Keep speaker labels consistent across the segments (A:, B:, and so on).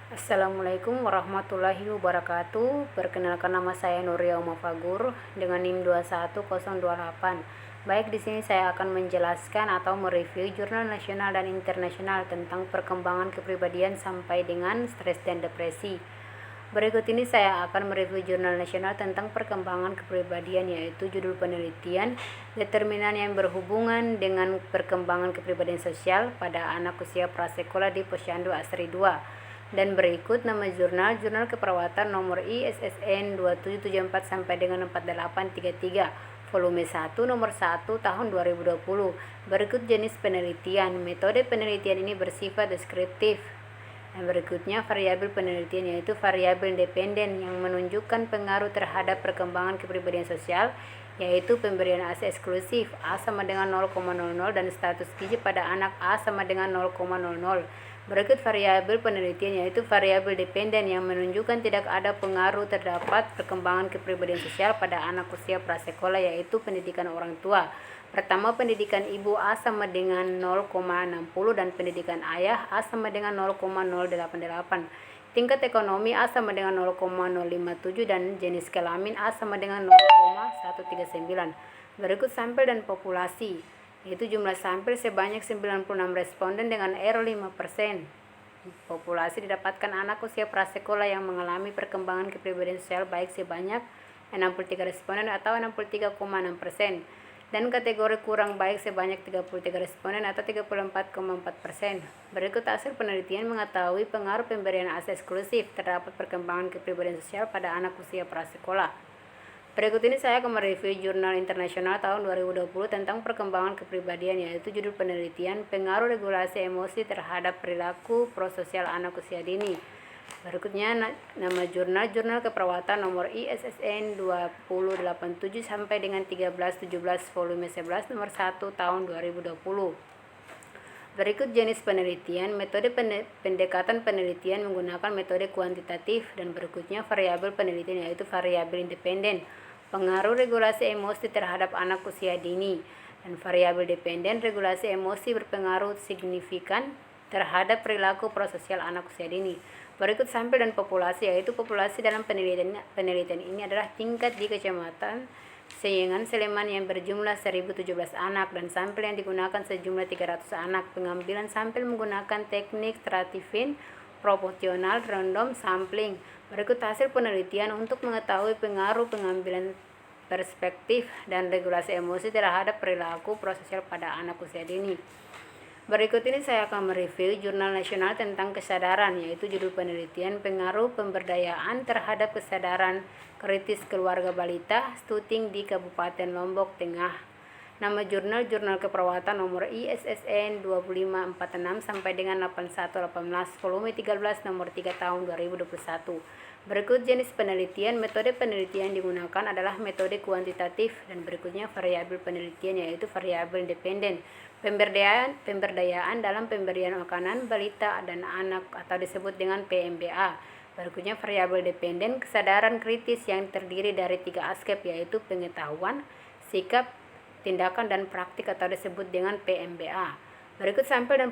A: Assalamualaikum warahmatullahi wabarakatuh. Perkenalkan, nama saya Nuria Umafagur dengan NIM 21028. Baik, di sini saya akan menjelaskan atau mereview jurnal nasional dan internasional tentang perkembangan kepribadian sampai dengan stres dan depresi. Berikut ini saya akan mereview jurnal nasional tentang perkembangan kepribadian, yaitu judul penelitian determinan yang berhubungan dengan perkembangan kepribadian sosial pada anak usia prasekolah di Posyandu Asri 2. Dan berikut nama jurnal keperawatan nomor ISSN 2774 sampai dengan 4833 volume 1 nomor 1 tahun 2020. Berikut jenis penelitian. Metode penelitian ini bersifat deskriptif. Dan berikutnya variabel penelitian, yaitu variabel dependen yang menunjukkan pengaruh terhadap perkembangan kepribadian sosial, yaitu pemberian ASI eksklusif A sama dengan 0,00 dan status gizi pada anak A sama dengan 0,00. Berikut variabel penelitian, yaitu variabel dependen yang menunjukkan tidak ada pengaruh terdapat perkembangan kepribadian sosial pada anak usia prasekolah, yaitu pendidikan orang tua. Pertama, pendidikan ibu A sama dengan 0,60 dan pendidikan ayah A sama dengan 0,088. Tingkat ekonomi A sama dengan 0,057 dan jenis kelamin A sama dengan 0,139. Berikut sampel dan populasi, yaitu jumlah sampel sebanyak 96 responden dengan R 5%. Populasi didapatkan anak usia prasekolah yang mengalami perkembangan kepribadian sosial baik sebanyak 63 responden atau 63,6%. Dan kategori kurang baik sebanyak 33 responden atau 34,4%. Berikut hasil penelitian mengetahui pengaruh pemberian ASI eksklusif terdapat perkembangan kepribadian sosial pada anak usia prasekolah. Berikut ini saya akan mereview jurnal internasional tahun 2020 tentang perkembangan kepribadian, yaitu judul penelitian pengaruh regulasi emosi terhadap perilaku prososial anak usia dini. Berikutnya nama jurnal keperawatan nomor ISSN 2087 sampai dengan 1317 volume 11 nomor 1 tahun 2020. Berikut jenis penelitian, metode pendekatan penelitian menggunakan metode kuantitatif, dan berikutnya variabel penelitian, yaitu variabel independen, pengaruh regulasi emosi terhadap anak usia dini, dan variabel dependen, regulasi emosi berpengaruh signifikan terhadap perilaku prososial anak usia dini. Berikut sampel dan populasi, yaitu populasi dalam penelitian ini adalah tingkat di Kecamatan Sayengan Sleman yang berjumlah 1017 anak dan sampel yang digunakan sejumlah 300 anak. Pengambilan sampel menggunakan teknik stratification proporsional random sampling. Berikut hasil penelitian untuk mengetahui pengaruh pengambilan perspektif dan regulasi emosi terhadap perilaku prososial pada anak usia dini. Berikut ini saya akan mereview jurnal nasional tentang kesadaran, yaitu judul penelitian pengaruh pemberdayaan terhadap kesadaran kritis keluarga balita Stuting di Kabupaten Lombok Tengah. Nama jurnal keperawatan nomor ISSN 2546 sampai dengan 8118 volume 13 nomor 3 tahun 2021. Berikut jenis penelitian. Metode penelitian digunakan adalah metode kuantitatif, dan berikutnya variabel penelitian, yaitu variabel independen. Pemberdayaan dalam pemberian makanan balita dan anak atau disebut dengan PMBA. Berikutnya variabel dependen, kesadaran kritis yang terdiri dari 3 aspek, yaitu pengetahuan, sikap, tindakan, dan praktik atau disebut dengan PMBA. Berikut sampel dan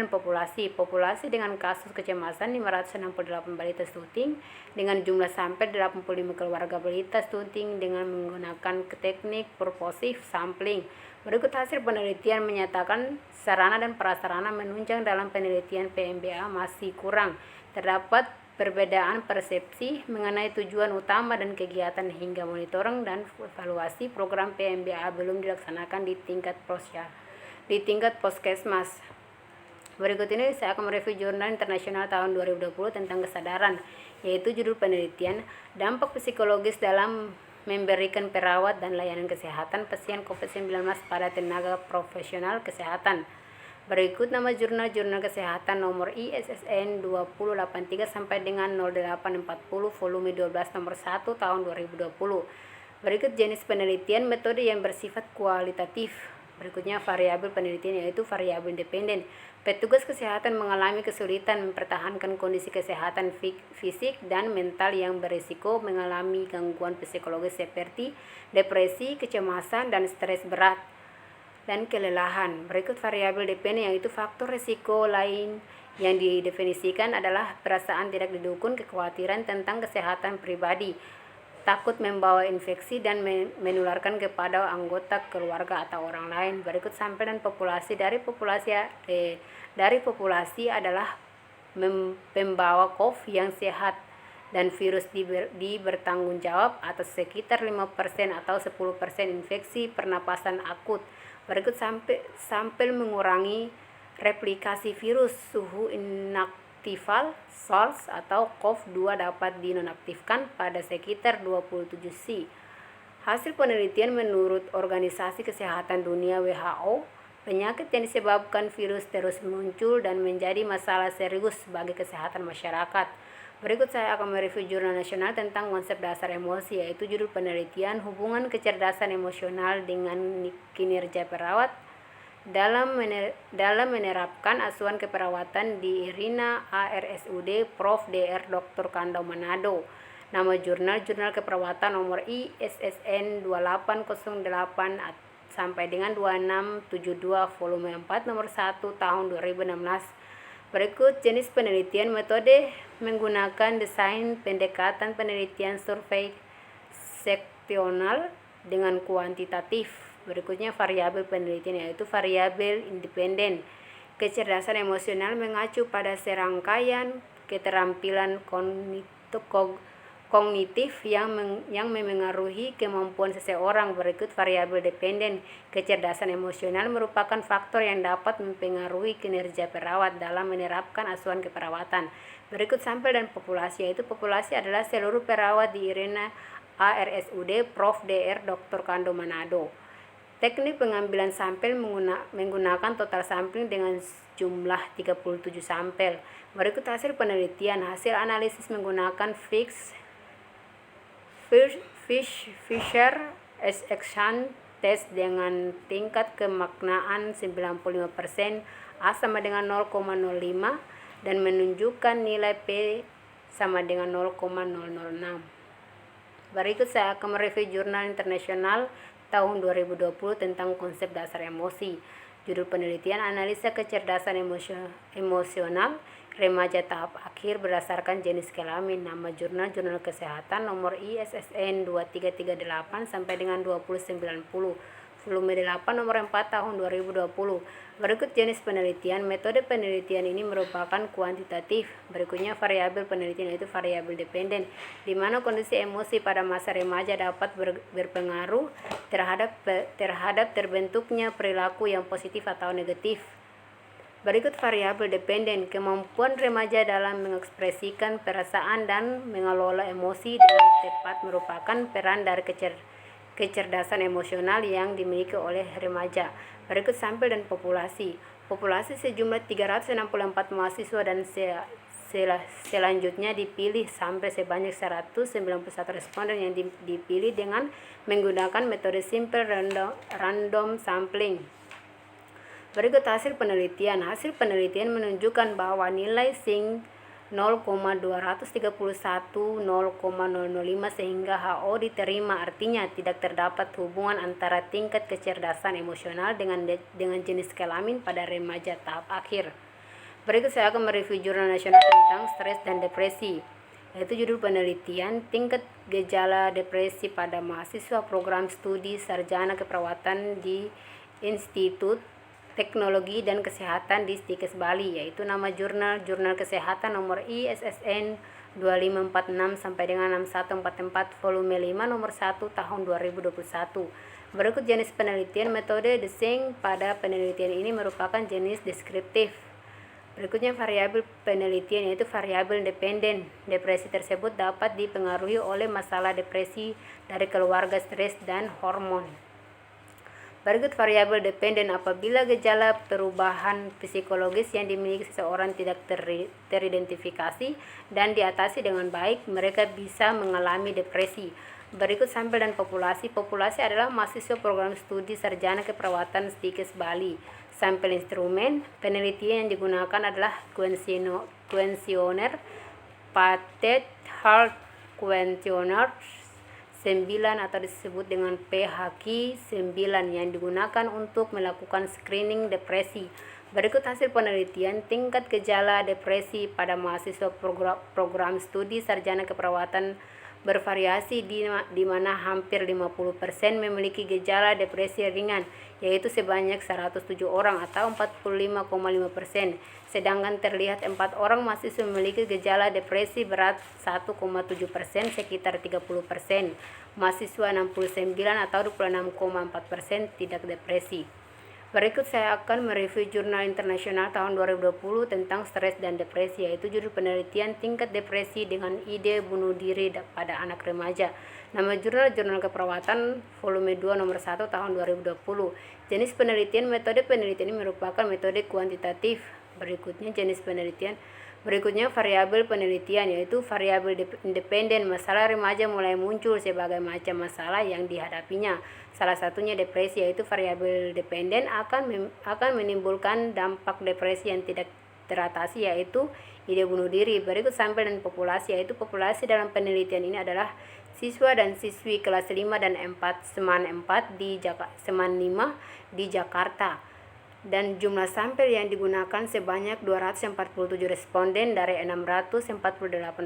A: populasi populasi dengan kasus kecemasan 568 balita stunting dengan jumlah sampel 85 keluarga balita stunting dengan menggunakan teknik purposive sampling. Berikut hasil penelitian menyatakan sarana dan prasarana menunjang dalam penelitian PMBA masih kurang. Terdapat perbedaan persepsi mengenai tujuan utama dan kegiatan hingga monitoring dan evaluasi program PMBA belum dilaksanakan di tingkat puskesmas. Berikut ini saya akan mereview jurnal internasional tahun 2020 tentang kesadaran, yaitu judul penelitian dampak psikologis dalam memberikan perawat dan layanan kesehatan pasien COVID-19 pada tenaga profesional kesehatan. Berikut nama jurnal kesehatan nomor ISSN 2083 sampai dengan 0840 volume 12 nomor 1 tahun 2020. Berikut jenis penelitian, metode yang bersifat kualitatif. Berikutnya variabel penelitian, yaitu variabel independen. Petugas kesehatan mengalami kesulitan mempertahankan kondisi kesehatan fisik dan mental yang berisiko mengalami gangguan psikologis seperti depresi, kecemasan, dan stres berat. dan kelelahan. Berikut variabel dependen, yaitu faktor risiko lain yang didefinisikan adalah perasaan tidak didukung, kekhawatiran tentang kesehatan pribadi, takut membawa infeksi dan menularkan kepada anggota keluarga atau orang lain. Berikut sampel dan populasi. Dari populasi adalah pembawa COVID yang sehat dan virus bertanggung jawab atas sekitar 5% atau 10% infeksi pernapasan akut. Berikut sampel mengurangi replikasi virus. Suhu inaktifal SARS atau CoV-2 dapat dinonaktifkan pada sekitar 27 C. Hasil penelitian menurut Organisasi Kesehatan Dunia WHO, penyakit yang disebabkan virus terus muncul dan menjadi masalah serius bagi kesehatan masyarakat. Berikut saya akan mereview jurnal nasional tentang konsep dasar emosi, yaitu judul penelitian hubungan kecerdasan emosional dengan kinerja perawat dalam menerapkan asuhan keperawatan di IRINA ARSUD Prof. Dr. Dr. Kando Manado. Nama jurnal keperawatan nomor ISSN 2808 sampai dengan 2672 volume 4 nomor 1 tahun 2016. Berikut jenis penelitian. Metode menggunakan desain pendekatan penelitian survei seksional dengan kuantitatif. Berikutnya variabel penelitian, yaitu variabel independen. Kecerdasan emosional mengacu pada serangkaian keterampilan kognitif yang memengaruhi kemampuan seseorang. Berikut variabel dependen. Kecerdasan emosional merupakan faktor yang dapat mempengaruhi kinerja perawat dalam menerapkan asuhan keperawatan. Berikut sampel dan populasi, yaitu populasi adalah seluruh perawat di IRINA ARSUD Prof. Dr. Dr. Kando Manado. Teknik pengambilan sampel menggunakan total sampling dengan jumlah 37 sampel. Berikut hasil penelitian. Hasil analisis menggunakan Fisher-Akshan test dengan tingkat kemaknaan 95%, A sama dengan 0,05 dan menunjukkan nilai P sama dengan 0,006. Berikut saya akan mereview jurnal internasional tahun 2020 tentang konsep dasar emosi. Judul penelitian analisa kecerdasan emosional remaja tahap akhir berdasarkan jenis kelamin. Nama jurnal kesehatan nomor ISSN 2338 sampai dengan 2090 volume 8 nomor 4 tahun 2020. Berikut jenis penelitian. Metode penelitian ini merupakan kuantitatif. Berikutnya variabel penelitian, yaitu variabel dependen, di mana kondisi emosi pada masa remaja dapat berpengaruh terhadap terbentuknya perilaku yang positif atau negatif. Berikut variabel dependen. Kemampuan remaja dalam mengekspresikan perasaan dan mengelola emosi dengan tepat merupakan peran dari kecerdasan emosional yang dimiliki oleh remaja. Berikut sampel dan populasi. Populasi sejumlah 364 mahasiswa dan selanjutnya dipilih sampai sebanyak 191 responden yang dipilih dengan menggunakan metode simple random sampling. Berikut hasil penelitian. Hasil penelitian menunjukkan bahwa nilai SINK 0,231, 0,005 sehingga HO diterima, artinya tidak terdapat hubungan antara tingkat kecerdasan emosional dengan jenis kelamin pada remaja tahap akhir. Berikut saya akan mereview jurnal nasional tentang stres dan depresi, yaitu judul penelitian tingkat gejala depresi pada mahasiswa program studi sarjana keperawatan di Institut Teknologi dan Kesehatan di Stikes Bali, yaitu nama jurnal kesehatan nomor ISSN 2546 sampai dengan 6144 volume 5 nomor 1 tahun 2021. Berikut jenis penelitian. Metode desain pada penelitian ini merupakan jenis deskriptif. Berikutnya variabel penelitian, yaitu variabel independen. Depresi tersebut dapat dipengaruhi oleh masalah depresi dari keluarga, stres, dan hormon. Berikut variabel dependen. Apabila gejala perubahan psikologis yang dimiliki seseorang tidak teridentifikasi dan diatasi dengan baik, mereka bisa mengalami depresi. Berikut sampel dan populasi. Populasi adalah mahasiswa program studi sarjana keperawatan Stikes Bali. Sampel instrumen penelitian yang digunakan adalah kuesioner, Patet Heart Questionnaire, 9 atau disebut dengan PHQ-9 yang digunakan untuk melakukan screening depresi. Berikut hasil penelitian tingkat gejala depresi pada mahasiswa program studi sarjana keperawatan bervariasi di mana hampir 50% memiliki gejala depresi ringan, yaitu sebanyak 107 orang atau 45,5%, sedangkan terlihat 4 orang mahasiswa memiliki gejala depresi berat 1,7%, sekitar 30%, mahasiswa 69 atau 26,4% tidak depresi. Berikut saya akan mereview jurnal internasional tahun 2020 tentang stres dan depresi, yaitu judul penelitian tingkat depresi dengan ide bunuh diri pada anak remaja. Nama jurnal Keperawatan volume 2 nomor 1 tahun 2020. Jenis penelitian, metode penelitian ini merupakan metode kuantitatif. Berikutnya variabel penelitian, yaitu variabel independen. Masalah remaja mulai muncul sebagai macam masalah yang dihadapinya. Salah satunya depresi, yaitu variabel dependen akan menimbulkan dampak depresi yang tidak teratasi, yaitu ide bunuh diri. Berikut sampel dan populasi, yaitu populasi dalam penelitian ini adalah siswa dan siswi kelas 5 dan 4 Seman 5 di Jakarta. Dan jumlah sampel yang digunakan sebanyak 247 responden dari 648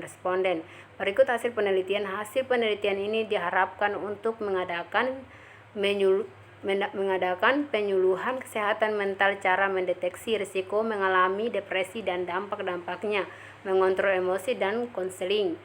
A: responden. Berikut hasil penelitian. Hasil penelitian ini diharapkan untuk mengadakan penyuluhan kesehatan mental, cara mendeteksi risiko mengalami depresi dan dampak-dampaknya, mengontrol emosi dan konseling.